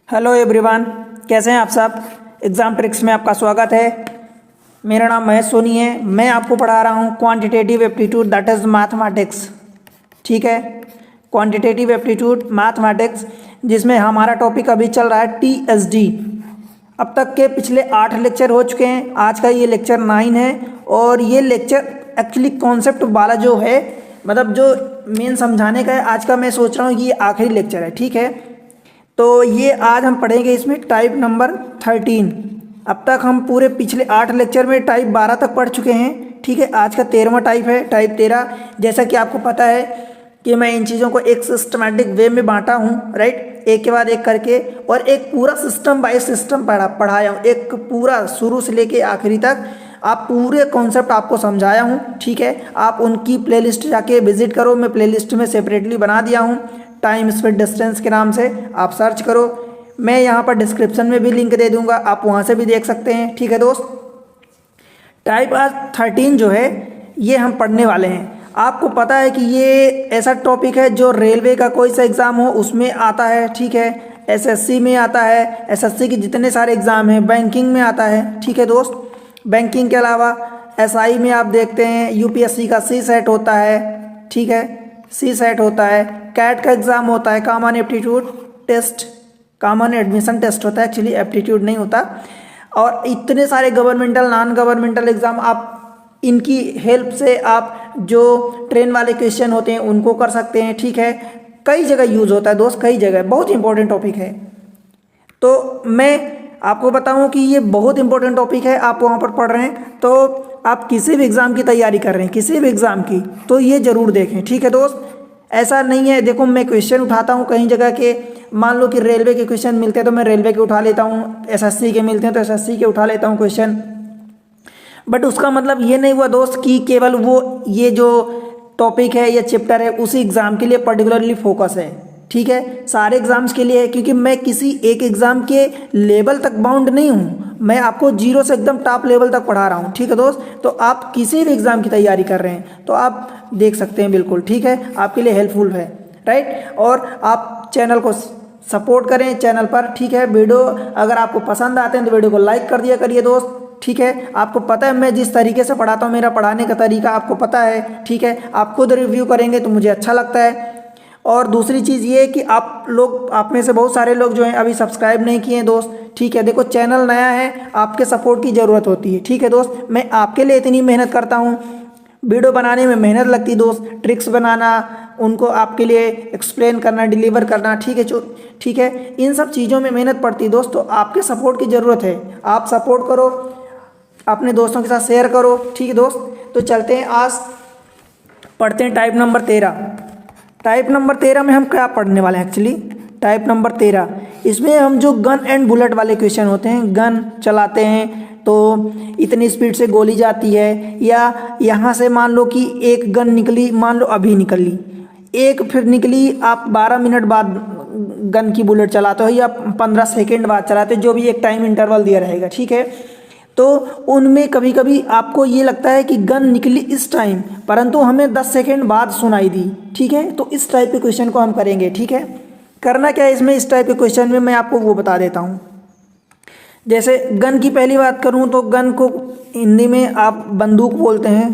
Hello everyone, कैसे हैं आप सब। एग्ज़ाम ट्रिक्स में आपका स्वागत है। मेरा नाम महेश सोनी है। मैं आपको पढ़ा रहा हूँ quantitative aptitude that is mathematics. ठीक है, क्वांटिटेटिव एप्टीट्यूड मैथमेटिक्स, जिसमें हमारा टॉपिक अभी चल रहा है TSD। अब तक के पिछले 8 लेक्चर हो चुके हैं। आज का ये लेक्चर 9 है और ये लेक्चर एक्चुअली कॉन्सेप्ट वाला जो है, मतलब जो मेन समझाने का है, आज का मैं सोच रहा हूँ कि ये आखिरी लेक्चर है। ठीक है, तो ये आज हम पढ़ेंगे इसमें टाइप नंबर 13। अब तक हम पूरे पिछले 8 लेक्चर में टाइप 12 तक पढ़ चुके हैं। ठीक है, आज का 13वां टाइप है, टाइप 13। जैसा कि आपको पता है कि मैं इन चीज़ों को एक सिस्टमैटिक वे में बांटा हूँ, राइट, एक के बाद एक करके, और एक पूरा सिस्टम बाय सिस्टम पढ़ाया हूँ। एक पूरा शुरू से लेके आखिरी तक आप पूरे कॉन्सेप्ट आपको समझाया हूँ। ठीक है, आप उनकी प्लेलिस्ट जाके विजिट करो। मैं प्लेलिस्ट में सेपरेटली बना दिया हूँ, टाइम स्पीड डिस्टेंस के नाम से। आप सर्च करो, मैं यहाँ पर डिस्क्रिप्शन में भी लिंक दे दूंगा, आप वहाँ से भी देख सकते हैं। ठीक है दोस्त, टाइप आज 13 जो है ये हम पढ़ने वाले हैं। आपको पता है कि ये ऐसा टॉपिक है जो रेलवे का कोई सा एग्ज़ाम हो उसमें आता है। ठीक है, SSC में आता है, SSC के जितने सारे एग्ज़ाम हैं, बैंकिंग में आता है। ठीक है दोस्त, बैंकिंग के अलावा SI में आप देखते हैं UPSC का C सेट होता है। ठीक है, C सेट होता है, कैट का एग्ज़ाम होता है, common aptitude test, common admission test होता है, एक्चुअली एप्टीट्यूड नहीं होता। और इतने सारे गवर्नमेंटल नॉन गवर्नमेंटल एग्ज़ाम, आप इनकी हेल्प से आप जो ट्रेन वाले क्वेश्चन होते हैं उनको कर सकते हैं। ठीक है, कई जगह यूज़ होता है दोस्त, कई जगह, बहुत इंपॉर्टेंट टॉपिक है। तो मैं आपको बताऊं कि ये बहुत इंपॉर्टेंट टॉपिक है, आप वहाँ पर पढ़ रहे हैं तो आप किसी भी एग्ज़ाम की तैयारी कर रहे हैं, किसी भी एग्ज़ाम की, तो ये ज़रूर देखें। ठीक है दोस्त, ऐसा नहीं है, देखो मैं क्वेश्चन उठाता हूँ कहीं जगह के, मान लो कि रेलवे के क्वेश्चन मिलते हैं तो मैं रेलवे के उठा लेता हूँ, SSC के मिलते हैं तो SSC के उठा लेता हूँ क्वेश्चन। बट उसका मतलब ये नहीं हुआ दोस्त कि केवल वो ये जो टॉपिक है या चैप्टर है उसी एग्ज़ाम के लिए पर्टिकुलरली फोकस है। ठीक है, सारे एग्ज़ाम्स के लिए है, क्योंकि मैं किसी एक एग्ज़ाम के लेवल तक बाउंड नहीं हूँ, मैं आपको जीरो से एकदम टॉप लेवल तक पढ़ा रहा हूँ। ठीक है दोस्त, तो आप किसी भी एग्ज़ाम की तैयारी कर रहे हैं तो आप देख सकते हैं, बिल्कुल ठीक है, आपके लिए हेल्पफुल है, राइट। और आप चैनल को सपोर्ट करें चैनल पर। ठीक है, वीडियो अगर आपको पसंद आते हैं तो वीडियो को लाइक कर दिया करिए दोस्त। ठीक है, आपको पता है मैं जिस तरीके से पढ़ाता हूँ, मेरा पढ़ाने का तरीका आपको पता है। ठीक है, आप खुद रिव्यू करेंगे तो मुझे अच्छा लगता है। और दूसरी चीज़ ये है कि आप में से बहुत सारे लोग जो हैं अभी सब्सक्राइब नहीं किए हैं दोस्त। ठीक है, देखो चैनल नया है, आपके सपोर्ट की ज़रूरत होती है। ठीक है दोस्त, मैं आपके लिए इतनी मेहनत करता हूँ, वीडियो बनाने में मेहनत लगती है दोस्त, ट्रिक्स बनाना, उनको आपके लिए एक्सप्लेन करना, डिलीवर करना। ठीक है, ठीक है, इन सब चीज़ों में मेहनत पड़ती है दोस्त, तो आपके सपोर्ट की ज़रूरत है। आप सपोर्ट करो, अपने दोस्तों के साथ शेयर करो। ठीक है दोस्त, तो चलते हैं, आज पढ़ते हैं टाइप नंबर 13। टाइप नंबर 13 में हम क्या पढ़ने वाले हैं एक्चुअली, टाइप नंबर 13, इसमें हम जो गन एंड बुलेट वाले क्वेश्चन होते हैं, गन चलाते हैं तो इतनी स्पीड से गोली जाती है, या यहाँ से मान लो कि एक गन निकली, मान लो अभी निकली एक, फिर निकली, आप 12 मिनट बाद गन की बुलेट चलाते हो या 15 सेकेंड बाद चलाते हो, जो भी एक टाइम इंटरवल दिया रहेगा। ठीक है, तो उनमें कभी कभी आपको ये लगता है कि गन निकली इस टाइम, परंतु हमें 10 सेकेंड बाद सुनाई दी। ठीक है, तो इस टाइप के क्वेश्चन को हम करेंगे। ठीक है, करना क्या है इसमें, इस टाइप के क्वेश्चन में मैं आपको वो बता देता हूँ। जैसे गन की पहली बात करूँ तो गन को हिंदी में आप बंदूक बोलते हैं।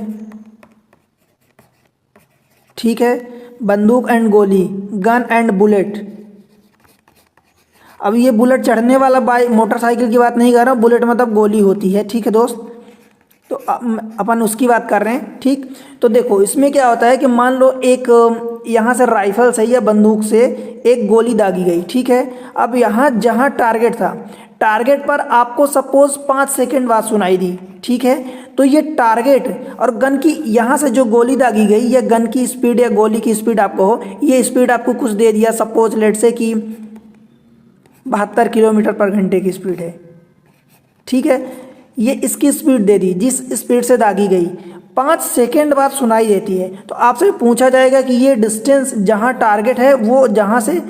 ठीक है, बंदूक एंड गोली, गन एंड बुलेट। अब ये बुलेट चढ़ने वाला बाइक मोटरसाइकिल की बात नहीं कर रहा हूँ, बुलेट मतलब गोली होती है। ठीक है दोस्त, तो अपन उसकी बात कर रहे हैं। ठीक, तो देखो इसमें क्या होता है कि मान लो एक यहाँ से राइफल से या बंदूक से एक गोली दागी गई। ठीक है, अब यहाँ जहाँ टारगेट था, टारगेट पर आपको सपोज 5 सेकेंड बाद सुनाई दी। ठीक है, तो ये टारगेट और गन की यहाँ से जो गोली दागी गई, या गन की स्पीड या गोली की स्पीड आपको हो, ये स्पीड आपको कुछ दे दिया, सपोज लेट से कि 72 किलोमीटर पर घंटे की स्पीड है। ठीक है, ये इसकी स्पीड दे दी, जिस स्पीड से दागी गई 5 सेकेंड बाद सुनाई देती है, तो आपसे पूछा जाएगा कि ये डिस्टेंस जहाँ टारगेट है, वो जहाँ से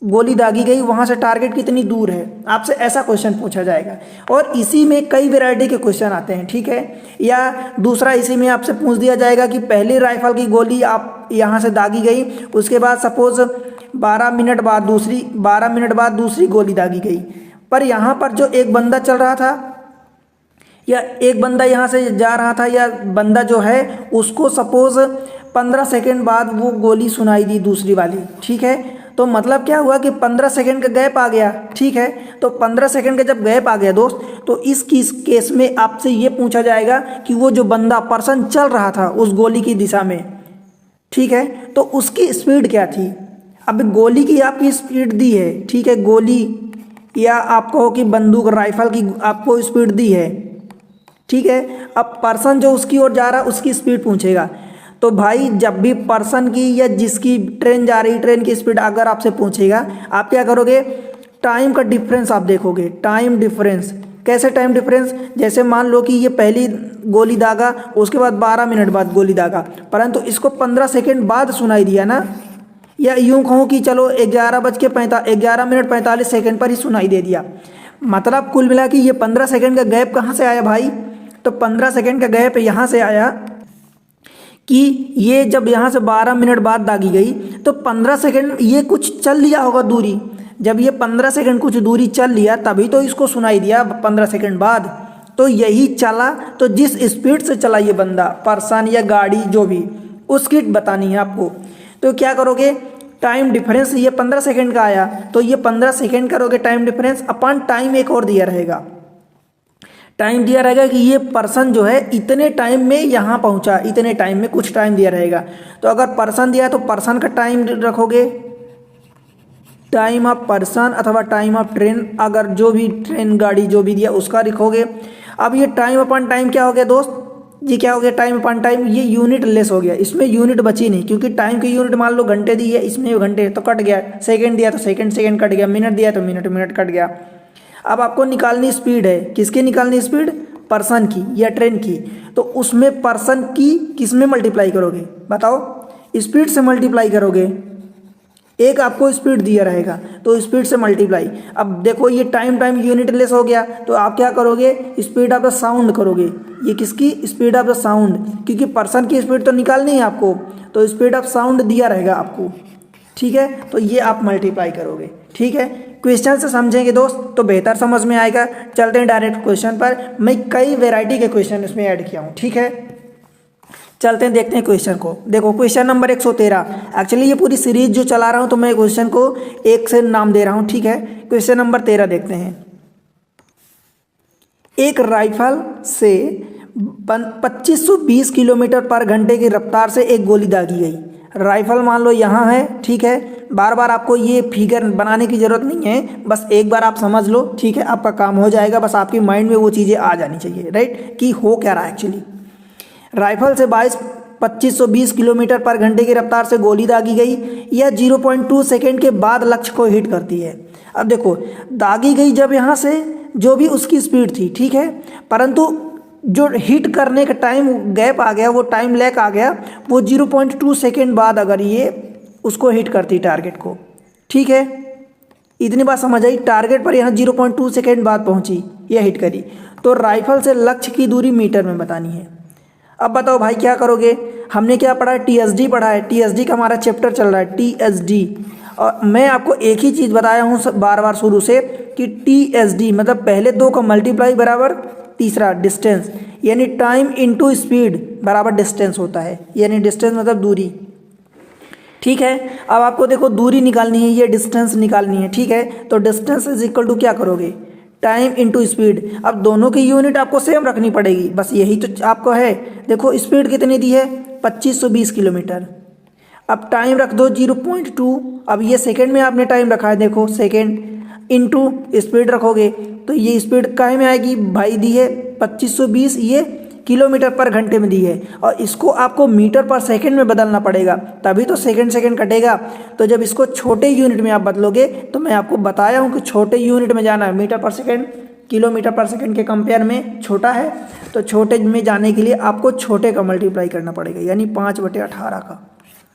गोली दागी गई वहाँ से टारगेट कितनी दूर है, आपसे ऐसा क्वेश्चन पूछा जाएगा। और इसी में कई वैरायटी के क्वेश्चन आते हैं। ठीक है, या दूसरा इसी में आपसे पूछ दिया जाएगा कि पहली राइफल की गोली आप यहाँ से दागी गई, उसके बाद सपोज 12 मिनट बाद दूसरी गोली दागी गई। पर यहाँ पर जो एक बंदा चल रहा था या एक बंदा यहाँ से जा रहा था या बंदा जो है उसको सपोज 15 सेकेंड बाद वो गोली सुनाई दी दूसरी वाली, ठीक है। तो मतलब क्या हुआ कि 15 सेकेंड का गैप आ गया, ठीक है। तो 15 सेकेंड का जब गैप आ गया दोस्त, तो इस केस में आपसे ये पूछा जाएगा कि वो जो बंदा पर्सन चल रहा था उस गोली की दिशा में, ठीक है, तो उसकी स्पीड क्या थी। अब गोली की आपकी स्पीड दी है, ठीक है, गोली या आप कहो कि बंदूक राइफल की आपको स्पीड दी है, ठीक है। अब पर्सन जो उसकी ओर जा रहा है उसकी स्पीड पूछेगा। तो भाई जब भी पर्सन की या जिसकी ट्रेन जा रही ट्रेन की स्पीड अगर आपसे पूछेगा, आप क्या करोगे, टाइम का डिफरेंस आप देखोगे। टाइम डिफरेंस कैसे, टाइम डिफरेंस जैसे मान लो कि ये पहली गोली दागा, उसके बाद 12 मिनट बाद गोली दागा, परंतु इसको 15 सेकेंड बाद सुनाई दिया ना, या यूं कहूँ कि चलो 11 मिनट 45 सेकेंड पर ही सुनाई दे दिया। मतलब कुल मिला कि ये 15 सेकेंड का गैप कहाँ से आया भाई, तो 15 सेकेंड का गैप यहाँ से आया कि ये जब यहाँ से 12 मिनट बाद दागी गई तो 15 सेकेंड ये कुछ चल लिया होगा दूरी। जब ये 15 सेकेंड कुछ दूरी चल लिया तभी तो इसको सुनाई दिया 15 सेकेंड बाद। तो यही चला, तो जिस स्पीड से चला ये बंदा, पर्सन या गाड़ी जो भी, उसकी बतानी है आपको। तो क्या करोगे, टाइम डिफरेंस ये 15 सेकेंड का आया तो ये 15 सेकेंड करोगे टाइम डिफरेंस अपन टाइम एक और दिया रहेगा। टाइम दिया रहेगा कि ये पर्सन जो है इतने टाइम में यहाँ पहुँचा, इतने टाइम में कुछ टाइम दिया रहेगा। तो अगर पर्सन दिया तो पर्सन का टाइम रखोगे, टाइम ऑफ पर्सन अथवा टाइम ऑफ ट्रेन, अगर जो भी ट्रेन गाड़ी जो भी दिया उसका लिखोगे। अब ये टाइम अपन टाइम क्या हो गया दोस्त, ये क्या हो गया, टाइम अपन टाइम, ये यूनिट लेस हो गया, इसमें यूनिट बची नहीं, क्योंकि टाइम की यूनिट मान लो घंटे दी है, इसमें घंटे तो कट गया, सेकंड दिया तो सेकंड कट गया, मिनट दिया तो मिनट कट गया। अब आपको निकालनी स्पीड है, किसकी निकालनी स्पीड, पर्सन की या ट्रेन की। तो उसमें पर्सन की किस में मल्टीप्लाई करोगे, बताओ, स्पीड से मल्टीप्लाई करोगे। एक आपको स्पीड दिया रहेगा तो स्पीड से मल्टीप्लाई। अब देखो ये टाइम यूनिट लेस हो गया तो आप क्या करोगे, स्पीड ऑफ द साउंड करोगे। ये किसकी, स्पीड ऑफ द साउंड, क्योंकि पर्सन की स्पीड तो निकालनी है आपको, तो स्पीड ऑफ साउंड दिया रहेगा आपको, ठीक है। तो ये आप मल्टीप्लाई करोगे, ठीक है। क्वेश्चन से समझेंगे दोस्त तो बेहतर समझ में आएगा। चलते हैं डायरेक्ट क्वेश्चन पर, मैं कई वेराइटी के क्वेश्चन इसमें ऐड किया हूँ, ठीक है। चलते हैं देखते हैं क्वेश्चन को। देखो क्वेश्चन नंबर 113, एक्चुअली ये पूरी सीरीज जो चला रहा हूँ तो मैं क्वेश्चन को एक से नाम दे रहा हूँ, ठीक है। क्वेश्चन नंबर 13 देखते हैं। एक राइफल से 2520 किलोमीटर पर घंटे की रफ्तार से एक गोली दागी गई। राइफल मान लो यहाँ है, ठीक है। बार बार आपको ये फिगर बनाने की ज़रूरत नहीं है, बस एक बार आप समझ लो, ठीक है, आपका काम हो जाएगा। बस आपकी माइंड में वो चीज़ें आ जानी चाहिए, राइट, कि हो क्या रहा है एक्चुअली। राइफल से 2520 किलोमीटर पर घंटे की रफ्तार से गोली दागी गई। यह 0.2 सेकेंड के बाद लक्ष्य को हिट करती है। अब देखो दागी गई जब यहाँ से जो भी उसकी स्पीड थी, ठीक है, परंतु जो हिट करने का टाइम गैप आ गया, वो टाइम लैग आ गया, वो 0.2 सेकेंड बाद अगर ये उसको हिट करती टारगेट को, ठीक है। इतनी बात समझ आई, टारगेट पर यहाँ 0.2 सेकेंड बाद पहुँची, यह हिट करी। तो राइफल से लक्ष्य की दूरी मीटर में बतानी है। अब बताओ भाई क्या करोगे, हमने क्या पढ़ा है, टीएसडी पढ़ा है, टीएसडी का हमारा चैप्टर चल रहा है, टीएसडी। और मैं आपको एक ही चीज़ बताया हूँ बार बार शुरू से कि टीएसडी मतलब पहले दो का मल्टीप्लाई बराबर तीसरा डिस्टेंस, यानी टाइम इनटू स्पीड बराबर डिस्टेंस होता है, यानी डिस्टेंस मतलब दूरी, ठीक है। अब आपको देखो दूरी निकालनी है, ये डिस्टेंस निकालनी है, ठीक है। तो डिस्टेंस इज इक्वल टू क्या करोगे, टाइम इनटू स्पीड। अब दोनों की यूनिट आपको सेम रखनी पड़ेगी, बस यही तो आपको है। देखो स्पीड कितनी दी है, 2520 किलोमीटर। अब टाइम रख दो 0.2। अब ये सेकंड में आपने टाइम रखा है, देखो सेकंड इनटू स्पीड रखोगे तो ये स्पीड काहे में आएगी भाई, दी है 2520, ये किलोमीटर पर घंटे में दी है, और इसको आपको मीटर पर सेकंड में बदलना पड़ेगा, तभी तो सेकंड कटेगा। तो जब इसको छोटे यूनिट में आप बदलोगे, तो मैं आपको बताया हूँ कि छोटे यूनिट में जाना है, मीटर पर सेकंड किलोमीटर पर सेकंड के कंपेयर में छोटा है, तो छोटे में जाने के लिए आपको छोटे का मल्टीप्लाई करना पड़ेगा, यानी 5/18 का।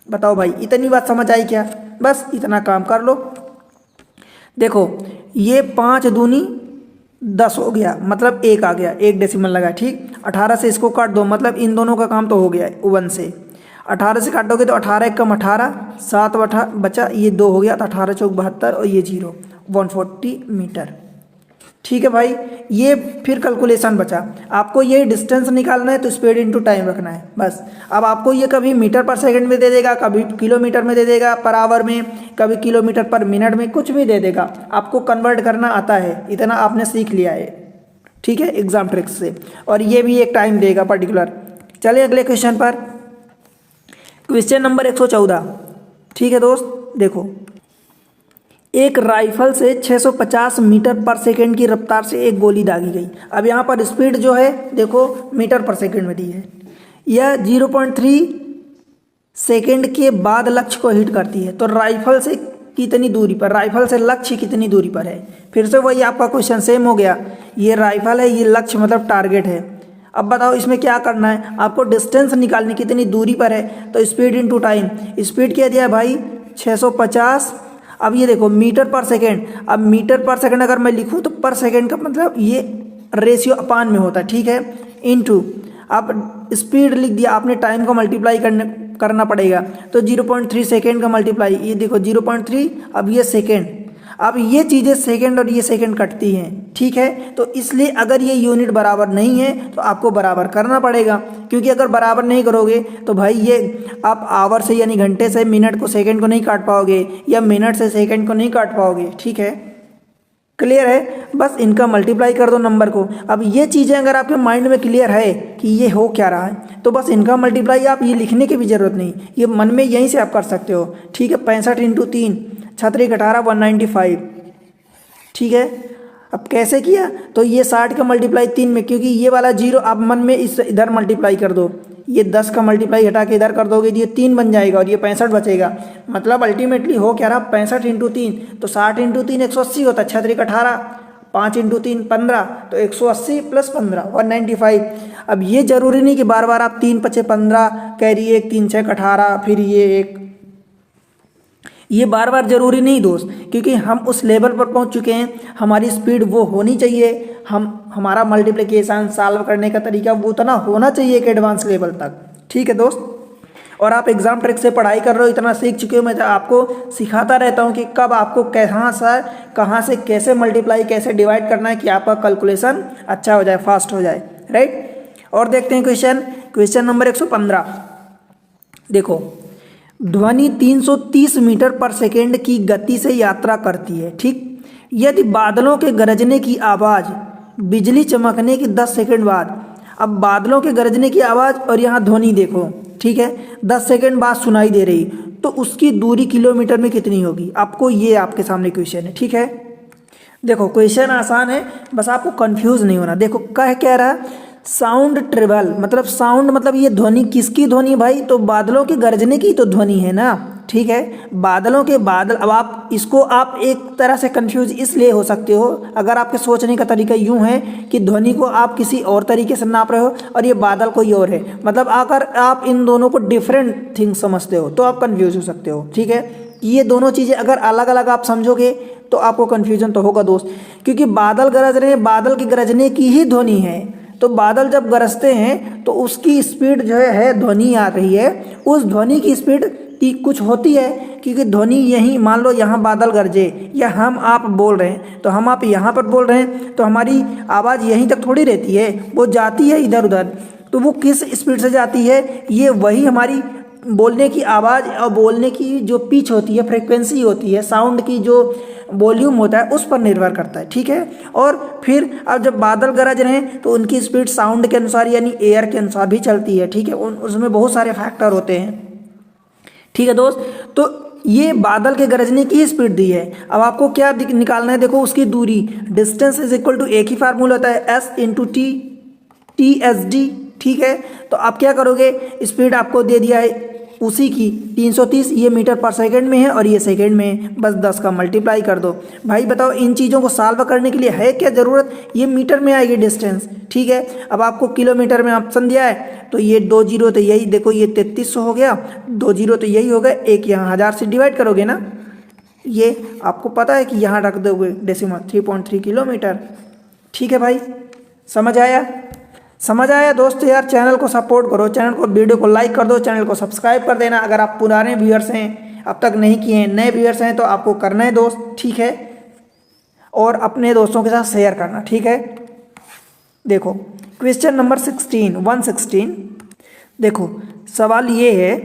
बताओ भाई इतनी बात समझ आई क्या, बस इतना काम कर लो। देखो ये 5 दूनी 10 हो गया, मतलब 1 आ गया, 1 डेसिमल लगा, ठीक। 18 से इसको काट दो, मतलब इन दोनों का काम तो हो गया 1 से। 18 से काटोगे तो 18 एक कम 18, 7 बचा, ये 2 हो गया तो 18 चौक 72 और ये 0, 140 मीटर। ठीक है भाई, ये फिर कैलकुलेशन बचा। आपको ये डिस्टेंस निकालना है तो स्पीड इनटू टाइम रखना है बस। अब आपको ये कभी मीटर पर सेकंड में दे देगा, कभी किलोमीटर में दे देगा पर आवर में, कभी किलोमीटर पर मिनट में, कुछ भी दे देगा। आपको कन्वर्ट करना आता है, इतना आपने सीख लिया है। ठीक है, एग्जाम ट्रिक्स से। और ये भी एक टाइम देगा पर्टिकुलर। चलिए अगले क्वेश्चन पर, क्वेश्चन नंबर 114। ठीक है दोस्त, देखो एक राइफल से 650 मीटर पर सेकंड की रफ्तार से एक गोली दागी गई। अब यहाँ पर स्पीड जो है देखो मीटर पर सेकंड में दी है। यह 0.3 सेकंड के बाद लक्ष्य को हिट करती है। तो राइफल से कितनी दूरी पर, राइफल से लक्ष्य कितनी दूरी पर है। फिर से वही आपका क्वेश्चन सेम हो गया। ये राइफल है, ये लक्ष्य मतलब टारगेट है। अब बताओ इसमें क्या करना है, आपको डिस्टेंस निकालनी, कितनी दूरी पर है। तो स्पीड इनटू टाइम, स्पीड क्या दिया है भाई 650। अब ये देखो मीटर पर सेकेंड, अब मीटर पर सेकेंड अगर मैं लिखूं तो पर सेकेंड का मतलब ये रेशियो अपान में होता है। ठीक है, इनटू अब स्पीड लिख दिया आपने, टाइम का मल्टीप्लाई करना पड़ेगा। तो 0.3 सेकेंड का मल्टीप्लाई, ये देखो 0.3, अब ये सेकेंड। अब ये चीज़ें सेकंड और ये सेकंड कटती हैं। ठीक है, तो इसलिए अगर ये यूनिट बराबर नहीं है तो आपको बराबर करना पड़ेगा, क्योंकि अगर बराबर नहीं करोगे तो भाई ये आप आवर से यानी घंटे से मिनट को सेकंड को नहीं काट पाओगे, या मिनट से सेकंड को नहीं काट पाओगे। ठीक है, क्लियर है। बस इनका मल्टीप्लाई कर दो नंबर को। अब ये चीज़ें अगर आपके माइंड में क्लियर है कि ये हो क्या रहा है, तो बस इनका मल्टीप्लाई, आप ये लिखने की भी ज़रूरत नहीं, ये मन में यहीं से आप कर सकते हो। ठीक है, 65 इंटू 3, 36 18 195। ठीक है, अब कैसे किया, तो ये 60 का मल्टीप्लाई 3 में, क्योंकि ये वाला 0 आप मन में इस इधर मल्टीप्लाई कर दो। ये 10 का मल्टीप्लाई हटा के इधर कर दोगे तो ये 3 बन जाएगा और ये 65 बचेगा। मतलब अल्टीमेटली हो क्या रहा, 65 इंटू 3, तो 60 इंटू 3 180 होता है, 36 18, 5 इंटू 3 15, तो 180 प्लस 15 195। अब ये जरूरी नहीं कि बार बार आप 3 5 15 कैरी 1 3 6 18 फिर ये 1, ये बार बार जरूरी नहीं दोस्त, क्योंकि हम उस लेवल पर पहुंच चुके हैं। हमारी स्पीड वो होनी चाहिए, हमारा मल्टीप्लिकेशन सॉल्व करने का तरीका वो उतना होना चाहिए एक एडवांस लेवल तक। ठीक है दोस्त, और आप एग्जाम ट्रिक से पढ़ाई कर रहे हो, इतना सीख चुके हो। मैं आपको सिखाता रहता हूँ कि कब आपको कहाँ से कैसे मल्टीप्लाई कैसे डिवाइड करना है कि आपका कैलकुलेशन अच्छा हो जाए, फास्ट हो जाए। राइट, और देखते हैं क्वेश्चन नंबर 115। देखो, ध्वनि 330 मीटर पर सेकेंड की गति से यात्रा करती है। ठीक, यदि बादलों के गरजने की आवाज़ बिजली चमकने के 10 सेकंड बाद, अब बादलों के गरजने की आवाज़ और यहाँ ध्वनि देखो, ठीक है, 10 सेकंड बाद सुनाई दे रही, तो उसकी दूरी किलोमीटर में कितनी होगी। आपको ये आपके सामने क्वेश्चन है। ठीक है, देखो क्वेश्चन आसान है, बस आपको कंफ्यूज नहीं होना। देखो कह रहा साउंड ट्रेवल, मतलब साउंड मतलब ये ध्वनि किसकी ध्वनि भाई, तो बादलों के गरजने की तो ध्वनि है ना। ठीक है, बादलों के बादल। अब आप इसको आप एक तरह से कंफ्यूज इसलिए हो सकते हो अगर आपके सोचने का तरीका यूं है कि ध्वनि को आप किसी और तरीके से नाप रहे हो और ये बादल कोई और है, मतलब अगर आप इन दोनों को डिफरेंट थिंग्स समझते हो तो आप कंफ्यूज हो सकते हो। ठीक है, ये दोनों चीज़ें अगर अलग अलग आप समझोगे तो आपको कन्फ्यूजन तो होगा दोस्त, क्योंकि बादल गरज रहे हैं, बादल के गरजने की ही ध्वनि है। तो बादल जब गरजते हैं तो उसकी स्पीड जो है ध्वनि आ रही है, उस ध्वनि की स्पीड कुछ होती है, क्योंकि ध्वनि यहीं मान लो यहाँ बादल गरजे या हम आप बोल रहे हैं, तो हम आप यहाँ पर बोल रहे हैं तो हमारी आवाज़ यहीं तक थोड़ी रहती है, वो जाती है इधर उधर। तो वो किस स्पीड से जाती है, ये वही हमारी बोलने की आवाज़ और बोलने की जो पिच होती है, फ्रिक्वेंसी होती है, साउंड की जो वॉल्यूम होता है उस पर निर्भर करता है। ठीक है, और फिर अब जब बादल गरज रहे हैं तो उनकी स्पीड साउंड के अनुसार यानी एयर के अनुसार भी चलती है। ठीक है, उसमें बहुत सारे फैक्टर होते हैं। ठीक है दोस्त, तो ये बादल के गरजने की स्पीड दी है। अब आपको क्या निकालना है, देखो उसकी दूरी, डिस्टेंस इज इक्वल टू एक ही फार्मूला होता है S into T S D. ठीक है, तो आप क्या करोगे, स्पीड आपको दे दिया है उसी की 330, ये मीटर पर सेकंड में है और ये सेकंड में है, बस 10 का मल्टीप्लाई कर दो। भाई बताओ इन चीज़ों को सॉल्व करने के लिए है क्या ज़रूरत, ये मीटर में आएगी डिस्टेंस। ठीक है, अब आपको किलोमीटर में ऑप्शन दिया है तो ये 2 जीरो तो यही देखो, ये 3300 हो गया, 2 जीरो तो यही हो गया, एक यहाँ 1000 से डिवाइड करोगे ना, ये आपको पता है कि यहाँ रख दोगे डेसिमल 3.3 किलोमीटर। ठीक है भाई, समझ आया। समझ आया दोस्त? यार चैनल को सपोर्ट करो, चैनल को, वीडियो को लाइक कर दो, चैनल को सब्सक्राइब कर देना। अगर आप पुराने व्यूअर्स हैं, अब तक नहीं किए हैं, नए व्यूअर्स हैं, तो आपको करना है दोस्त, ठीक है। और अपने दोस्तों के साथ शेयर करना, ठीक है। देखो क्वेश्चन नंबर 116। देखो सवाल ये है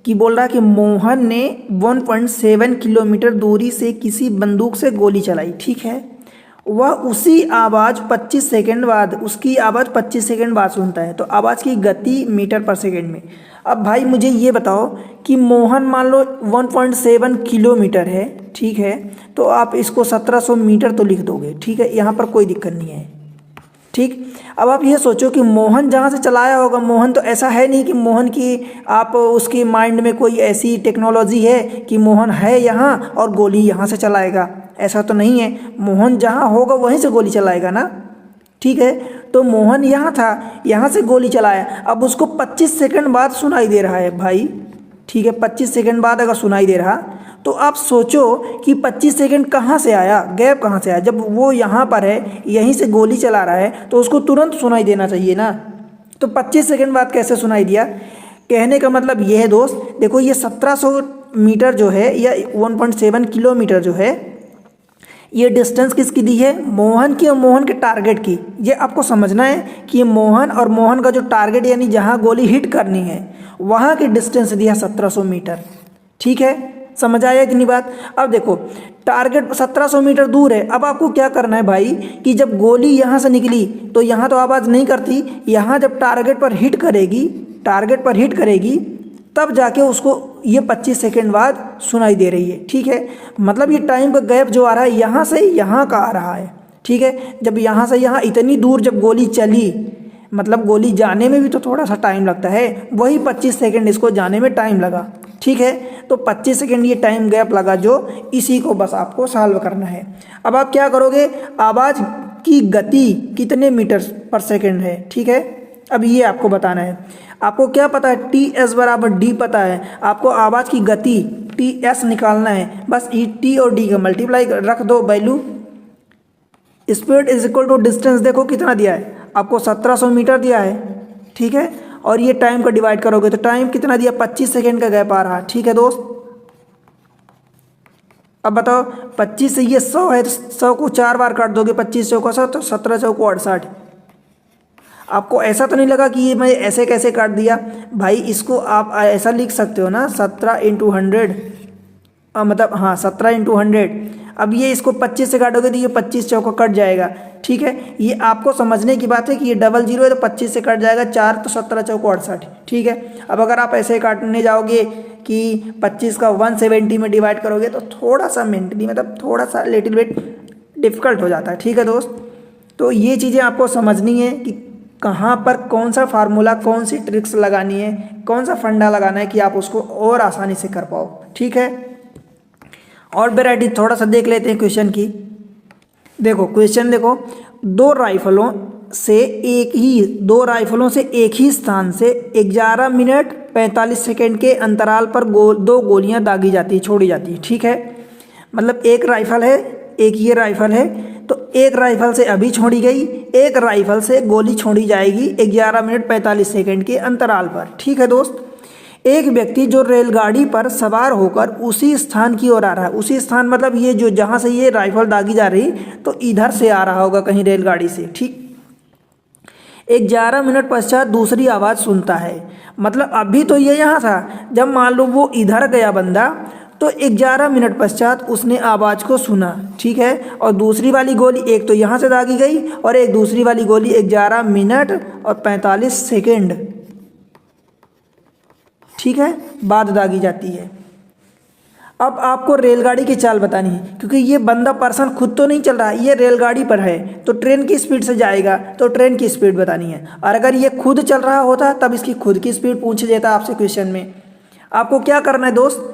कि बोल रहा है कि मोहन ने 1.7 किलोमीटर दूरी से किसी बंदूक से गोली चलाई, ठीक है। वह उसकी आवाज़ 25 सेकंड बाद सुनता है। तो आवाज़ की गति मीटर पर सेकंड में। अब भाई मुझे ये बताओ कि मोहन मान लो 1.7 किलोमीटर है, ठीक है। तो आप इसको 1700 मीटर तो लिख दोगे, ठीक है, यहाँ पर कोई दिक्कत नहीं है, ठीक। अब आप ये सोचो कि मोहन जहाँ से चलाया होगा, मोहन तो ऐसा है नहीं कि मोहन की आप उसके माइंड में कोई ऐसी टेक्नोलॉजी है कि मोहन है यहाँ और गोली यहाँ से चलाएगा, ऐसा तो नहीं है। मोहन जहाँ होगा वहीं से गोली चलाएगा ना, ठीक है। तो मोहन यहाँ था, यहाँ से गोली चलाया, अब उसको 25 सेकंड बाद सुनाई दे रहा है भाई, ठीक है। 25 सेकंड बाद अगर सुनाई दे रहा तो आप सोचो कि 25 सेकंड कहाँ से आया, गैप कहाँ से आया। जब वो यहाँ पर है, यहीं से गोली चला रहा है, तो उसको तुरंत सुनाई देना चाहिए ना। तो 25 सेकंड बाद कैसे सुनाई दिया? कहने का मतलब ये है दोस्त, देखो ये 1700 मीटर जो है या 1.7 किलोमीटर जो है, ये डिस्टेंस किसकी दी है? मोहन की और मोहन के टारगेट की। ये आपको समझना है कि ये मोहन और मोहन का जो टारगेट यानी जहाँ गोली हिट करनी है वहाँ की डिस्टेंस दिया 1700 मीटर, ठीक है। समझ आया इतनी बात? अब देखो टारगेट 1700 मीटर दूर है। अब आपको क्या करना है भाई कि जब गोली यहाँ से निकली तो यहाँ तो आवाज़ नहीं करती, यहाँ जब टारगेट पर हिट करेगी तब जाके उसको ये 25 सेकंड बाद सुनाई दे रही है, ठीक है। मतलब ये टाइम का गैप जो आ रहा है यहाँ से यहाँ का आ रहा है, ठीक है। जब यहाँ से यहाँ इतनी दूर जब गोली चली, मतलब गोली जाने में भी तो थोड़ा सा टाइम लगता है, वही 25 सेकंड इसको जाने में टाइम लगा, ठीक है। तो 25 सेकंड ये टाइम गैप लगा, जो इसी को बस आपको सॉल्व करना है। अब आप क्या करोगे, आवाज़ की गति कितने मीटर पर सेकंड है, ठीक है। अब ये आपको बताना है। आपको क्या पता है? TS बराबर D पता है आपको। आवाज़ की गति TS निकालना है, बस T और D का मल्टीप्लाई रख दो value. Speed is equal to distance, देखो कितना दिया है आपको, 1700 मीटर दिया है, ठीक है। और ये टाइम को डिवाइड करोगे तो टाइम कितना दिया? 25 सेकेंड का गैप आ रहा है, ठीक है दोस्त। अब बताओ 25 से ये 100 है, तो 100 को 4 बार काट दोगे, 25 चौको 100, तो 17 चौको 68। आपको ऐसा तो नहीं लगा कि ये मैं ऐसे कैसे काट दिया? भाई इसको आप ऐसा लिख सकते हो ना, 17 इंटू 100, मतलब हाँ 17 इंटू 100। अब ये इसको 25 से काटोगे तो ये 25 चौका कट जाएगा, ठीक है। ये आपको समझने की बात है कि ये डबल जीरो है तो 25 से कट जाएगा 4, तो 17 चौको 68, ठीक है। अब अगर आप ऐसे काटने जाओगे कि 25 का 170 में डिवाइड करोगे तो थोड़ा सा मेंटली, मतलब थोड़ा सा लिटिल बिट डिफ़िकल्ट हो जाता है, ठीक है दोस्त। तो ये चीज़ें आपको समझनी है कि कहाँ पर कौन सा फार्मूला, कौन सी ट्रिक्स लगानी है, कौन सा फंडा लगाना है कि आप उसको और आसानी से कर पाओ, ठीक है। और वैरायटी थोड़ा सा देख लेते हैं क्वेश्चन की। देखो क्वेश्चन देखो, दो राइफलों से एक ही स्थान से 11 मिनट 45 सेकेंड के अंतराल पर दो गोलियां दागी जाती, छोड़ी जाती है, ठीक है। मतलब एक राइफल है, एक ये राइफल है, तो एक राइफल से अभी छोड़ी गई, एक राइफल से गोली छोड़ी जाएगी 11 मिनट 45 सेकेंड के अंतराल पर, ठीक है दोस्त। एक व्यक्ति जो रेलगाड़ी पर सवार होकर उसी स्थान की ओर आ रहा है, उसी स्थान मतलब ये जो जहाँ से ये राइफल दागी जा रही तो इधर से आ रहा होगा कहीं रेलगाड़ी से, ठीक। 11 मिनट पश्चात दूसरी आवाज़ सुनता है, मतलब अभी तो ये यहाँ था, जब मान लो वो इधर गया बंदा तो 11 मिनट पश्चात उसने आवाज़ को सुना, ठीक है। और दूसरी वाली गोली एक तो यहाँ से दागी गई और एक दूसरी वाली गोली 11 मिनट और 45 सेकेंड, ठीक है, बाद दागी जाती है। अब आपको रेलगाड़ी की चाल बतानी है, क्योंकि ये बंदा पर्सन खुद तो नहीं चल रहा है, ये रेलगाड़ी पर है तो ट्रेन की स्पीड से जाएगा, तो ट्रेन की स्पीड बतानी है। और अगर ये खुद चल रहा होता तब इसकी खुद की स्पीड पूछ देता आपसे क्वेश्चन में। आपको क्या करना है दोस्त,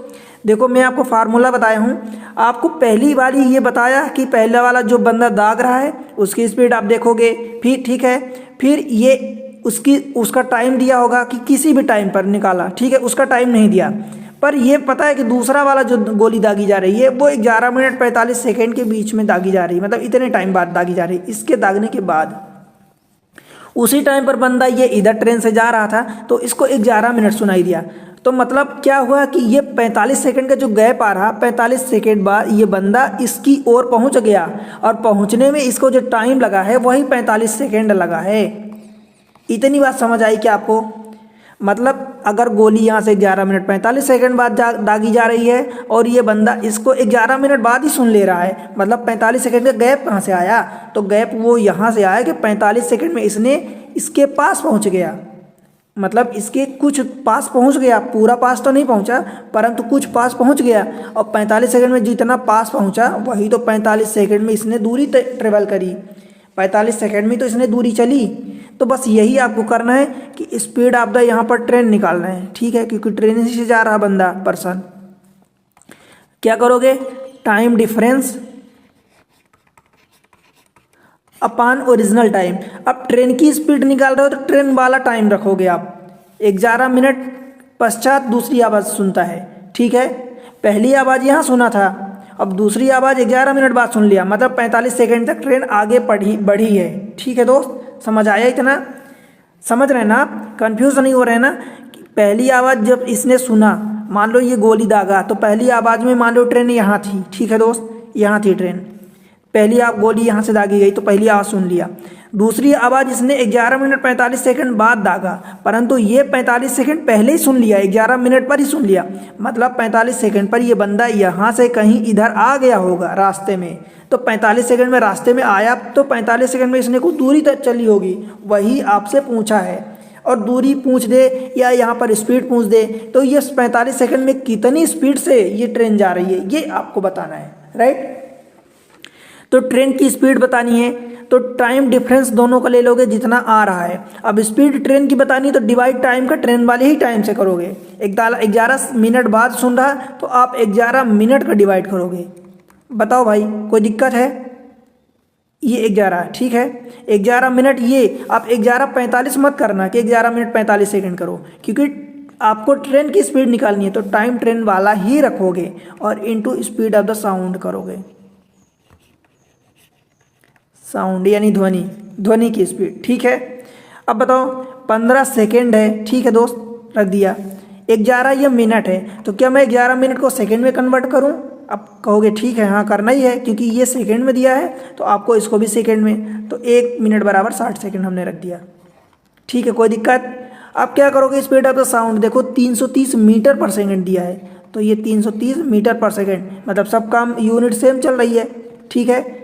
देखो मैं आपको फार्मूला बताया हूँ। आपको पहली वाली ये बताया कि पहला वाला जो बंदा दाग रहा है उसकी स्पीड आप देखोगे, फिर ठीक है, फिर ये उसका टाइम दिया होगा कि किसी भी टाइम पर निकाला, ठीक है, उसका टाइम नहीं दिया, पर ये पता है कि दूसरा वाला जो गोली दागी जा रही है वो 11 मिनट 45 सेकेंड के बीच में दागी जा रही है, मतलब इतने टाइम बाद दागी जा रही है। इसके दागने के बाद उसी टाइम पर बंदा ये इधर ट्रेन से जा रहा था तो इसको 11 मिनट सुनाई दिया। तो मतलब क्या हुआ कि ये 45 सेकंड का जो गैप आ रहा, 45 सेकंड बाद ये बंदा इसकी ओर पहुंच गया और पहुंचने में इसको जो टाइम लगा है वही 45 सेकंड लगा है। इतनी बात समझ आई क्या आपको? मतलब अगर गोली यहाँ से 11 मिनट 45 सेकंड बाद दागी जा रही है और ये बंदा इसको 11 मिनट बाद ही सुन ले रहा है, मतलब 45 सेकंड का गैप कहाँ से आया? तो गैप वो यहाँ से आया कि 45 सेकंड में इसने इसके पास पहुँच गया, मतलब इसके कुछ पास पहुँच गया, पूरा पास तो नहीं पहुँचा परंतु कुछ पास पहुँच गया। और 45 सेकंड में जितना पास पहुँचा वही तो 45 सेकंड में इसने दूरी ट्रेवल करी, 45 सेकंड में तो इसने दूरी चली। तो बस यही आपको करना है कि स्पीड ऑफ द यहाँ पर ट्रेन निकालना है, ठीक है, क्योंकि ट्रेन से जा रहा बंदा पर्सन। क्या करोगे? Time difference upon original time. अब ट्रेन की स्पीड निकाल रहे हो तो ट्रेन वाला टाइम रखोगे आप। 11 मिनट पश्चात दूसरी आवाज़ सुनता है, ठीक है, पहली आवाज़ यहाँ सुना था, अब दूसरी आवाज़ 11 मिनट बाद सुन लिया, मतलब 45 सेकंड तक ट्रेन आगे बढ़ी है। ठीक है दोस्त, समझ आया? इतना समझ रहे हैं ना आप? कंफ्यूज नहीं हो रहे हैं ना? पहली आवाज़ जब इसने सुना, मान लो ये गोली दागा तो पहली आवाज़ में मान लो ट्रेन यहाँ थी, ठीक है दोस्त, यहाँ थी ट्रेन, पहली आप गोली यहाँ से दागी गई तो पहली आवाज़ सुन लिया। दूसरी आवाज़ इसने 11 मिनट 45 सेकंड बाद दागा, परंतु ये 45 सेकंड पहले ही सुन लिया, 11 मिनट पर ही सुन लिया, मतलब 45 सेकंड पर ये बंदा यहाँ से कहीं इधर आ गया होगा रास्ते में। तो 45 सेकंड में रास्ते में आया तो 45 सेकंड में इसने कुछ दूरी तक चली होगी, वही आपसे पूछा है। और दूरी पूछ दे या यहाँ पर स्पीड पूछ दे तो ये 45 सेकंड में कितनी स्पीड से ये ट्रेन जा रही है ये आपको बताना है, राइट। तो ट्रेन की स्पीड बतानी है तो टाइम डिफरेंस दोनों का ले लोगे जितना आ रहा है। अब स्पीड ट्रेन की बतानी है तो डिवाइड टाइम का ट्रेन वाले ही टाइम से करोगे। 11 मिनट बाद सुन रहा तो आप 11 मिनट का डिवाइड करोगे। बताओ भाई, कोई दिक्कत है? ये 11, ठीक है, 11 मिनट, ये आप 11:45 मत करना कि 11 मिनट 45 सेकंड करो, क्योंकि आपको ट्रेन की स्पीड निकालनी है तो टाइम ट्रेन वाला ही रखोगे और into speed of the sound करोगे। साउंड यानी ध्वनि की स्पीड, ठीक है। अब बताओ 15 सेकेंड है, ठीक है दोस्त, रख दिया। 11 ये मिनट है तो क्या मैं 11 मिनट को सेकेंड में कन्वर्ट करूं? अब कहोगे ठीक है, हाँ करना ही है क्योंकि ये सेकेंड में दिया है तो आपको इसको भी सेकेंड में, तो 1 मिनट बराबर 60 सेकेंड हमने रख दिया, ठीक है, कोई दिक्कत? अब क्या करोगे? स्पीड ऑफ द साउंड देखो 330 मीटर पर सेकेंड दिया है तो ये 330 मीटर पर सेकेंड, मतलब सब काम यूनिट सेम चल रही है, ठीक है।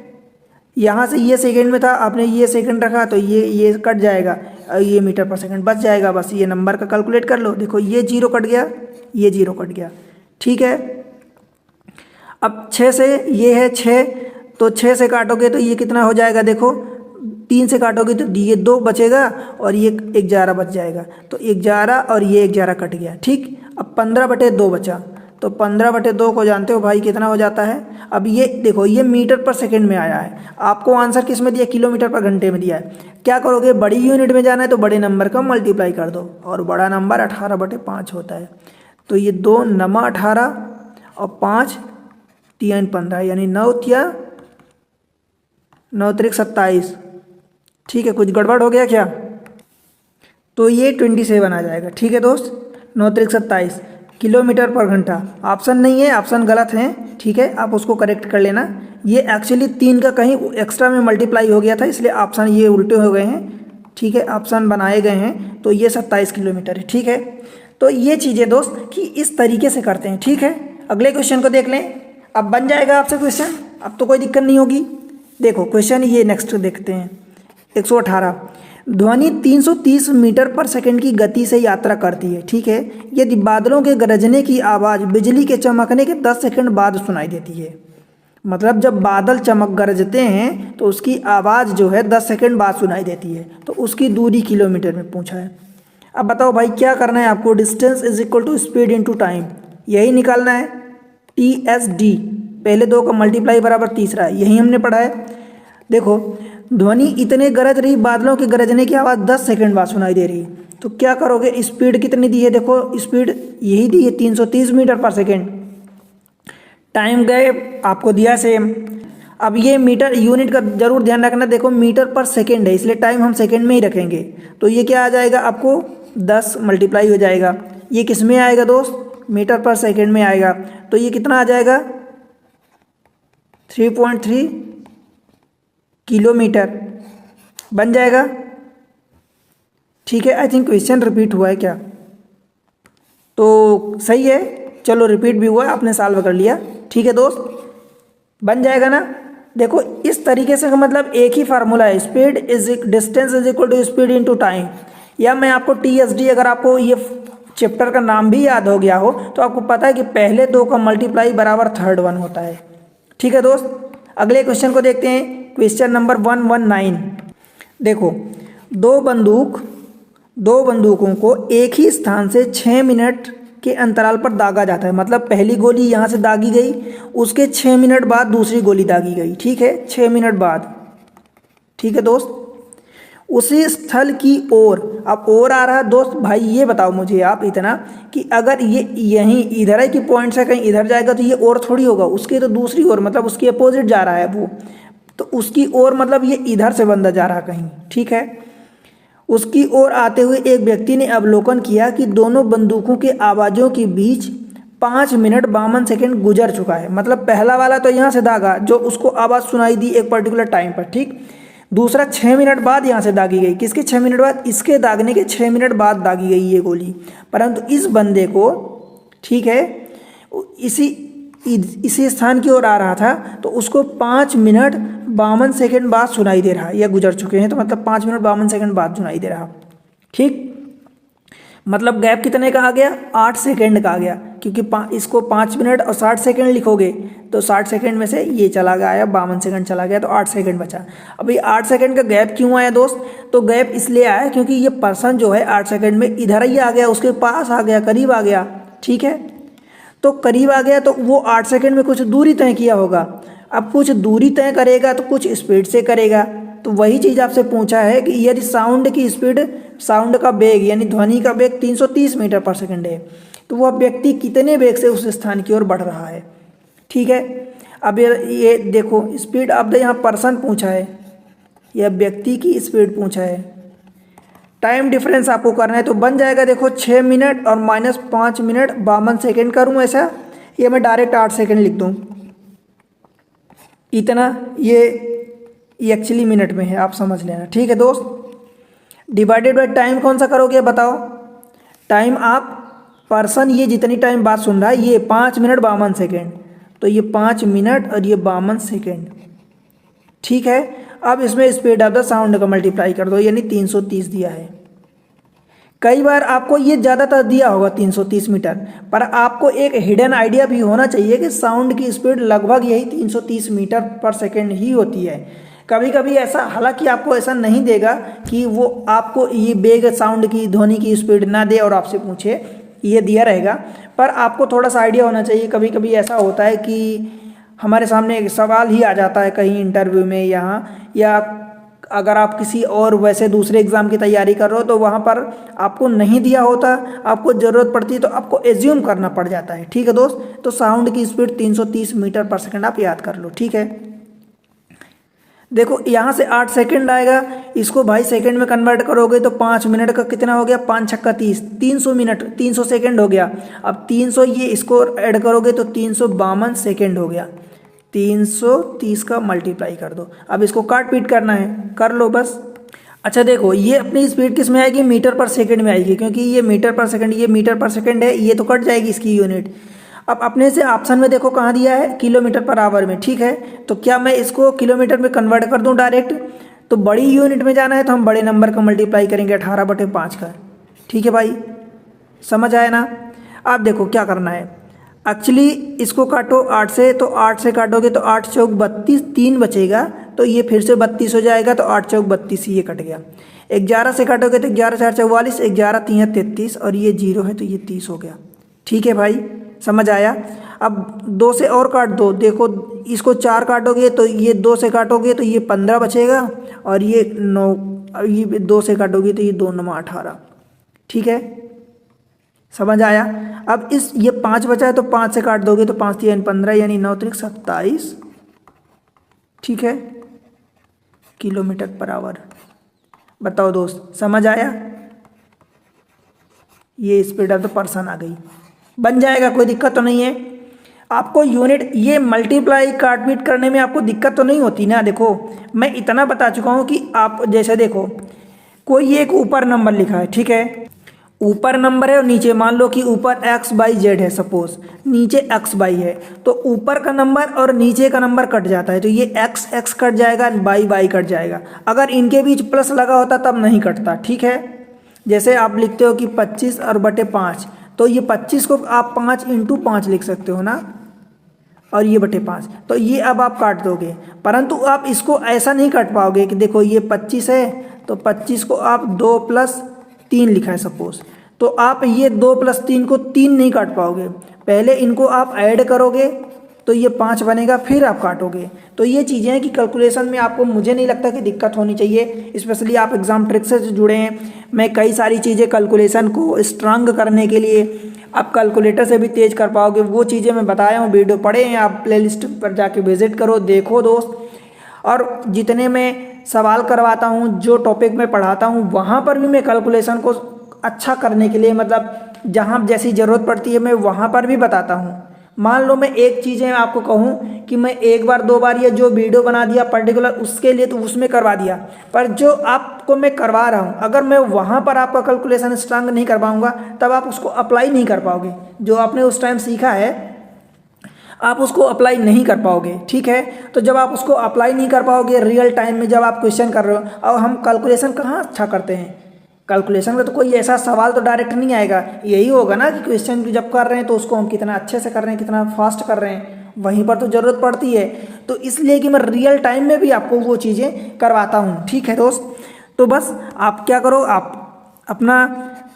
यहाँ से ये सेकंड में था, आपने ये सेकंड रखा तो ये कट जाएगा, ये मीटर पर सेकंड बच जाएगा, बस ये नंबर का कैलकुलेट कर लो। देखो ये 0 कट गया, ये 0 कट गया, ठीक है। अब 6 से ये है 6 तो 6 से काटोगे तो ये कितना हो जाएगा? देखो 3 से काटोगे तो ये 2 बचेगा और ये 11 बच जाएगा, तो 11 और ये 11 कट गया, ठीक। अब 15/2 बचा तो 15/2 को जानते हो भाई कितना हो जाता है? अब ये देखो ये मीटर पर सेकंड में आया है, आपको आंसर किस में दिया? किलोमीटर पर घंटे में दिया है। क्या करोगे? बड़ी यूनिट में जाना है तो बड़े नंबर का मल्टीप्लाई कर दो और बड़ा नंबर 18/5 होता है, तो ये 2 9 18 और 5 3 15 यानी 9 3 27, ठीक है। कुछ गड़बड़ हो गया क्या? तो ये 27 आ जाएगा, ठीक है दोस्त। 9 3 27 किलोमीटर पर घंटा, ऑप्शन नहीं है, ऑप्शन गलत है, ठीक है, आप उसको करेक्ट कर लेना। ये एक्चुअली 3 का कहीं एक्स्ट्रा में मल्टीप्लाई हो गया था इसलिए ऑप्शन ये उल्टे हो गए हैं, ठीक है, ऑप्शन बनाए गए हैं, तो ये 27 किलोमीटर है, ठीक है। तो ये चीज़ें दोस्त कि इस तरीके से करते हैं, ठीक है। अगले क्वेश्चन को देख लें, अब बन जाएगा आपसे क्वेश्चन, अब तो कोई दिक्कत नहीं होगी। देखो क्वेश्चन ये नेक्स्ट देखते हैं। 118 ध्वनि 330 मीटर पर सेकंड की गति से यात्रा करती है, ठीक है, यदि बादलों के गरजने की आवाज़ बिजली के चमकने के 10 सेकंड बाद सुनाई देती है। मतलब जब बादल गरजते हैं तो उसकी आवाज़ जो है 10 सेकंड बाद सुनाई देती है, तो उसकी दूरी किलोमीटर में पूछा है। अब बताओ भाई क्या करना है आपको? Distance is equal to speed into time, यही निकालना है। TSD पहले 2 का मल्टीप्लाई बराबर तीसरा, यही हमने पढ़ा है। देखो ध्वनि इतने गरज रही, बादलों के गरजने की आवाज़ 10 सेकंड बाद सुनाई दे रही, तो क्या करोगे? स्पीड कितनी दी है? देखो स्पीड यही दी है 330 मीटर पर सेकंड। टाइम गए आपको दिया सेम। अब ये मीटर यूनिट का जरूर ध्यान रखना, देखो मीटर पर सेकेंड है इसलिए टाइम हम सेकेंड में ही रखेंगे। तो ये क्या आ जाएगा आपको 10 मल्टीप्लाई हो जाएगा, ये किस में आएगा दोस्त, मीटर पर सेकेंड में आएगा। तो ये कितना आ जाएगा 3.3 किलोमीटर बन जाएगा। ठीक है, आई थिंक क्वेश्चन रिपीट हुआ है क्या, तो सही है, चलो रिपीट भी हुआ, आपने सॉल्व कर लिया। ठीक है दोस्त, बन जाएगा ना। देखो इस तरीके से मतलब एक ही फार्मूला है, speed is distance is equal to speed into time. या मैं आपको TSD, अगर आपको ये चैप्टर का नाम भी याद हो गया हो तो आपको पता है कि पहले दो का मल्टीप्लाई बराबर थर्ड वन होता है। ठीक है दोस्त, अगले क्वेश्चन को देखते हैं, क्वेश्चन नंबर 119। देखो दो बंदूकों को एक ही स्थान से 6 मिनट के अंतराल पर दागा जाता है। मतलब पहली गोली यहाँ से दागी गई, उसके 6 मिनट बाद दूसरी गोली दागी गई। ठीक है, 6 मिनट बाद। ठीक है दोस्त, उसी स्थल की ओर, अब और आ रहा है दोस्त। भाई ये बताओ मुझे आप इतना कि अगर ये यहीं इधर है कि पॉइंट से कहीं इधर जाएगा तो ये और थोड़ी होगा, उसकी तो दूसरी ओर, मतलब उसकी अपोजिट जा रहा है वो, तो उसकी ओर मतलब ये इधर से बंदा जा रहा कहीं। ठीक है, उसकी ओर आते हुए एक व्यक्ति ने अवलोकन किया कि दोनों बंदूकों के आवाज़ों के बीच 5 मिनट 52 सेकेंड गुजर चुका है। मतलब पहला वाला तो यहाँ से दागा, जो उसको आवाज़ सुनाई दी एक पर्टिकुलर टाइम पर। ठीक, दूसरा 6 मिनट बाद यहाँ से दागी गई। किसके 6 मिनट बाद, इसके दागने के 6 मिनट बाद दागी गई ये गोली। परंतु इस बंदे को, ठीक है, इसी स्थान की ओर आ रहा था तो उसको 5 मिनट 52 सेकेंड बाद सुनाई दे रहा है, या गुजर चुके हैं तो मतलब 5 मिनट 52 सेकेंड बाद सुनाई दे रहा। ठीक, मतलब गैप कितने का आ गया, 8 सेकेंड का आ गया, क्योंकि इसको 5 मिनट और 60 सेकेंड लिखोगे तो 60 सेकेंड में से ये चला गया, 52 सेकेंड चला गया, तो 8 सेकेंड बचा। अभी 8 सेकेंड का गैप क्यों आया दोस्त, तो गैप इसलिए आया क्योंकि ये पर्सन जो है 8 सेकेंड में इधर ही आ गया, उसके पास आ गया, करीब आ गया। ठीक है, तो करीब आ गया तो वो 8 सेकेंड में कुछ दूरी तय किया होगा। अब कुछ दूरी तय करेगा तो कुछ स्पीड से करेगा, तो वही चीज़ आपसे पूछा है कि यदि साउंड की स्पीड, साउंड का वेग यानी ध्वनि का वेग 330 मीटर पर सेकंड है, तो वह व्यक्ति कितने वेग से उस स्थान की ओर बढ़ रहा है। ठीक है, अब ये देखो स्पीड, अब यहाँ पर्सन पूछा है या व्यक्ति की स्पीड पूछा है, टाइम डिफरेंस आपको करना है तो बन जाएगा। देखो 6 मिनट और -5 मिनट 52 सेकेंड करूँ ऐसा, या मैं डायरेक्ट 8 सेकेंड लिख दूँ इतना, ये एक्चुअली मिनट में है, आप समझ लेना। ठीक है दोस्त, डिवाइडेड बाय टाइम कौन सा करोगे बताओ, टाइम आप पर्सन ये जितनी टाइम बात सुन रहा है ये 5 मिनट 52 सेकेंड, तो ये 5 मिनट और ये 52 सेकेंड। ठीक है, अब इसमें स्पीड ऑफ द साउंड का मल्टीप्लाई कर दो, यानी 330 दिया है। कई बार आपको ये ज़्यादातर दिया होगा 330 मीटर, पर आपको एक हिडन आइडिया भी होना चाहिए कि साउंड की स्पीड लगभग यही 330 मीटर पर सेकेंड ही होती है। कभी कभी ऐसा, हालांकि आपको ऐसा नहीं देगा कि वो आपको ये बेग साउंड की, ध्वनि की स्पीड ना दे और आपसे पूछे, ये दिया रहेगा, पर आपको थोड़ा सा आइडिया होना चाहिए। कभी कभी ऐसा होता है कि हमारे सामने एक सवाल ही आ जाता है कहीं इंटरव्यू में यहाँ, या अगर आप किसी और वैसे दूसरे एग्ज़ाम की तैयारी कर रहे हो तो वहाँ पर आपको नहीं दिया होता, आपको ज़रूरत पड़ती है तो आपको एज्यूम करना पड़ जाता है। ठीक है दोस्त, तो साउंड की स्पीड 330 मीटर पर सेकंड आप याद कर लो। ठीक है, देखो यहाँ से 8 सेकंड आएगा, इसको भाई सेकंड में कन्वर्ट करोगे तो 5 मिनट का कितना हो गया, 5 छक्का 30, 300 मिनट, 300 सेकंड हो गया। अब 300 ये इसको ऐड करोगे तो 352 सेकंड हो गया। 330 का मल्टीप्लाई कर दो, अब इसको काट पीट करना है, कर लो बस। अच्छा देखो, ये अपनी स्पीड किस में आएगी, मीटर पर सेकंड में आएगी, क्योंकि ये मीटर पर सेकंड, ये मीटर पर सेकंड है, ये तो कट जाएगी इसकी यूनिट। अब अपने से ऑप्शन में देखो कहाँ दिया है, किलोमीटर पर आवर में। ठीक है, तो क्या मैं इसको किलोमीटर में कन्वर्ट कर दूं डायरेक्ट, तो बड़ी यूनिट में जाना है तो हम बड़े नंबर का मल्टीप्लाई करेंगे 18/5 का। ठीक है भाई, समझ आया ना। अब देखो क्या करना है, एक्चुअली इसको काटो 8 से, तो 8 से काटोगे तो 8 चौक 32, 3 बचेगा तो ये फिर से 32 हो जाएगा, तो 8 चौक 32 ये कट गया। 11 से काटोगे तो 11 4 44, 11 3 33 और ये 0 है तो ये 30 हो गया। ठीक है भाई, समझ आया। अब 2 से और काट दो, देखो इसको 4 काटोगे तो ये 2 से काटोगे तो ये 15 बचेगा, और ये 9, ये 2 से काटोगे तो ये 2 9 18। ठीक है, समझ आया। अब ये 5 बचा है तो 5 से काट दोगे तो 5 3 15, यानी 9 3 27। ठीक है, किलोमीटर पर आवर। बताओ दोस्त, समझ आया? ये स्पीड ऑफ द पर्सन आ गई, बन जाएगा, कोई दिक्कत तो नहीं है आपको। यूनिट ये मल्टीप्लाई काटपीट करने में आपको दिक्कत तो नहीं होती ना। देखो मैं इतना बता चुका हूँ कि आप जैसे देखो कोई एक ऊपर नंबर लिखा है, ठीक है, ऊपर नंबर है और नीचे मान लो कि ऊपर XYZ है, सपोज नीचे XY है, तो ऊपर का नंबर और नीचे का नंबर कट जाता है, तो ये X कट जाएगा, Y कट जाएगा। अगर इनके बीच प्लस लगा होता तब नहीं कटता, ठीक है। जैसे आप लिखते हो कि 25 और बटे 5, तो ये 25 को आप 5 × 5 लिख सकते हो ना, और ये बटे 5, तो ये अब आप काट दोगे। परंतु आप इसको ऐसा नहीं काट पाओगे कि देखो ये 25 है तो 25 को आप 2 + 3 लिखा है सपोज, तो आप ये 2 + 3 को 3 नहीं काट पाओगे। पहले इनको आप ऐड करोगे तो ये 5 बनेगा, फिर आप काटोगे। तो ये चीज़ें हैं कि कैलकुलेशन में आपको, मुझे नहीं लगता कि दिक्कत होनी चाहिए, स्पेशली आप एग्जाम ट्रिक से जुड़े हैं। मैं कई सारी चीज़ें कैलकुलेशन को स्ट्रांग करने के लिए आप कैलकुलेटर से भी तेज कर पाओगे, वो चीज़ें मैं बताया हूँ, वीडियो पढ़े हैं आप, प्लेलिस्ट पर जाके विजिट करो, देखो दोस्त। और जितने मैं सवाल करवाता हूँ, जो टॉपिक में पढ़ाता हूँ, वहाँ पर भी मैं कैलकुलेशन को अच्छा करने के लिए, मतलब जहाँ जैसी ज़रूरत पड़ती है मैं वहाँ पर भी बताता हूँ। मान लो मैं एक चीज़ें आपको कहूँ कि मैं एक बार 2 बार या जो वीडियो बना दिया पर्टिकुलर उसके लिए, तो उसमें करवा दिया, पर जो आपको मैं करवा रहा हूँ, अगर मैं वहाँ पर आपका कैलकुलेशन स्ट्रांग नहीं कर पाऊँगा तब आप उसको अप्लाई नहीं कर पाओगे। जो आपने उस टाइम सीखा है आप उसको अप्लाई नहीं कर पाओगे, ठीक है। तो जब आप उसको अप्लाई नहीं कर पाओगे रियल टाइम में, जब आप क्वेश्चन कर रहे हो, और हम कैलकुलेशन कहाँ अच्छा करते हैं, कैलकुलेशन में तो कोई ऐसा सवाल तो डायरेक्ट नहीं आएगा, यही होगा ना कि क्वेश्चन जब कर रहे हैं तो उसको हम कितना अच्छे से कर रहे हैं, कितना फास्ट कर रहे हैं, वहीं पर तो ज़रूरत पड़ती है। तो इसलिए कि मैं रियल टाइम में भी आपको वो चीज़ें करवाता हूँ, ठीक है दोस्त। तो बस आप क्या करो, आप अपना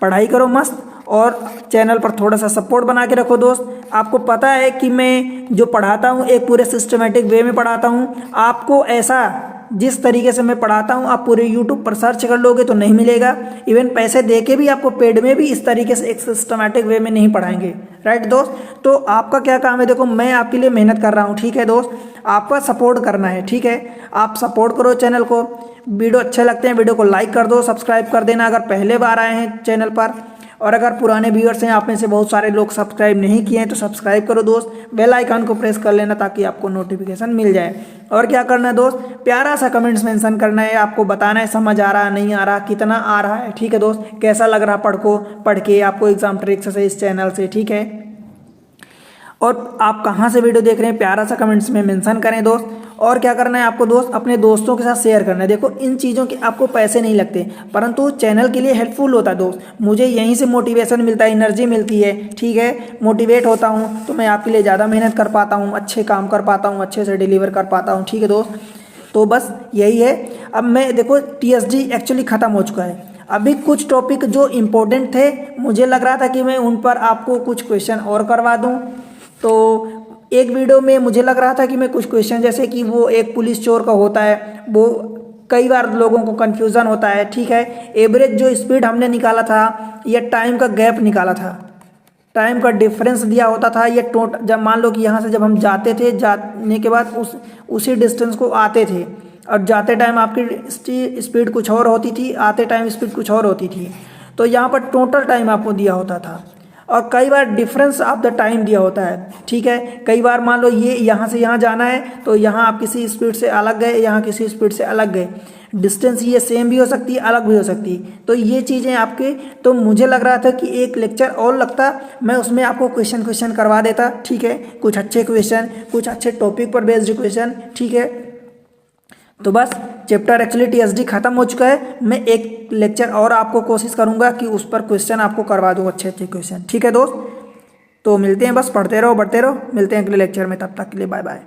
पढ़ाई करो मस्त, और चैनल पर थोड़ा सा सपोर्ट बना के रखो दोस्त। आपको पता है कि मैं जो पढ़ाता हूँ एक पूरे सिस्टमेटिक वे में पढ़ाता हूँ। आपको ऐसा जिस तरीके से मैं पढ़ाता हूँ आप पूरे YouTube पर सर्च कर लोगे तो नहीं मिलेगा। इवन पैसे दे के भी आपको पेड में भी इस तरीके से एक सिस्टमेटिक वे में नहीं पढ़ाएंगे, राइट दोस्त। तो आपका क्या काम है, देखो मैं आपके लिए मेहनत कर रहा हूँ, ठीक है दोस्त, आपका सपोर्ट करना है, ठीक है। आप सपोर्ट करो चैनल को, वीडियो अच्छे लगते हैं वीडियो को लाइक कर दो, सब्सक्राइब कर देना अगर पहले बार आए हैं चैनल पर, और अगर पुराने व्यूअर्स हैं आप में से बहुत सारे लोग सब्सक्राइब नहीं किए हैं तो सब्सक्राइब करो दोस्त, बेल आइकन को प्रेस कर लेना ताकि आपको नोटिफिकेशन मिल जाए। और क्या करना है दोस्त, प्यारा सा कमेंट्स मेंशन करना है, आपको बताना है समझ आ रहा नहीं आ रहा, कितना आ रहा है, ठीक है दोस्त, कैसा लग रहा पढ़ के आपको एग्जाम ट्रिक्स से इस चैनल से, ठीक है। और आप कहाँ से वीडियो देख रहे हैं प्यारा सा कमेंट्स में मेंशन करें दोस्त। और क्या करना है आपको दोस्त, अपने दोस्तों के साथ शेयर करना है। देखो इन चीज़ों के आपको पैसे नहीं लगते, परंतु चैनल के लिए हेल्पफुल होता है दोस्त। मुझे यहीं से मोटिवेशन मिलता है, एनर्जी मिलती है, ठीक है, मोटिवेट होता हूँ तो मैं आपके लिए ज़्यादा मेहनत कर पाता हूँ, अच्छे काम कर पाता हूँ, अच्छे से डिलीवर कर पाता हूँ, ठीक है दोस्त। तो बस यही है। अब मैं देखो TSD एक्चुअली ख़त्म हो चुका है, अभी कुछ टॉपिक जो इम्पोर्टेंट थे मुझे लग रहा था कि मैं उन पर आपको कुछ क्वेश्चन और करवा दूँ। तो एक वीडियो में मुझे लग रहा था कि मैं कुछ क्वेश्चन, जैसे कि वो एक पुलिस चोर का होता है, वो कई बार लोगों को कन्फ्यूज़न होता है, ठीक है। एवरेज जो स्पीड हमने निकाला था या टाइम का गैप निकाला था, टाइम का डिफरेंस दिया होता था, ये टोटल जब मान लो कि यहाँ से जब हम जाते थे, जाने के बाद उसी डिस्टेंस को आते थे, और जाते टाइम आपकी स्पीड कुछ और होती थी, आते टाइम स्पीड कुछ और होती थी, तो यहाँ पर टोटल टाइम आपको दिया होता था। और कई बार डिफरेंस ऑफ द टाइम दिया होता है, ठीक है। कई बार मान लो ये यहाँ से यहाँ जाना है तो यहाँ आप किसी स्पीड से अलग गए, यहाँ किसी स्पीड से अलग गए, डिस्टेंस ये सेम भी हो सकती है, अलग भी हो सकती है। तो ये चीज़ें आपके, तो मुझे लग रहा था कि एक लेक्चर और लगता, मैं उसमें आपको क्वेश्चन करवा देता, ठीक है, कुछ अच्छे क्वेश्चन, कुछ अच्छे टॉपिक पर बेस्ड क्वेश्चन, ठीक है। तो बस चैप्टर एक्चुअली TSD खत्म हो चुका है, मैं एक लेक्चर और आपको कोशिश करूंगा कि उस पर क्वेश्चन आपको करवा दूं, अच्छे अच्छे क्वेश्चन, ठीक है दोस्त। तो मिलते हैं, बस पढ़ते रहो बढ़ते रहो, मिलते हैं अगले लेक्चर में, तब तक के लिए बाय बाय।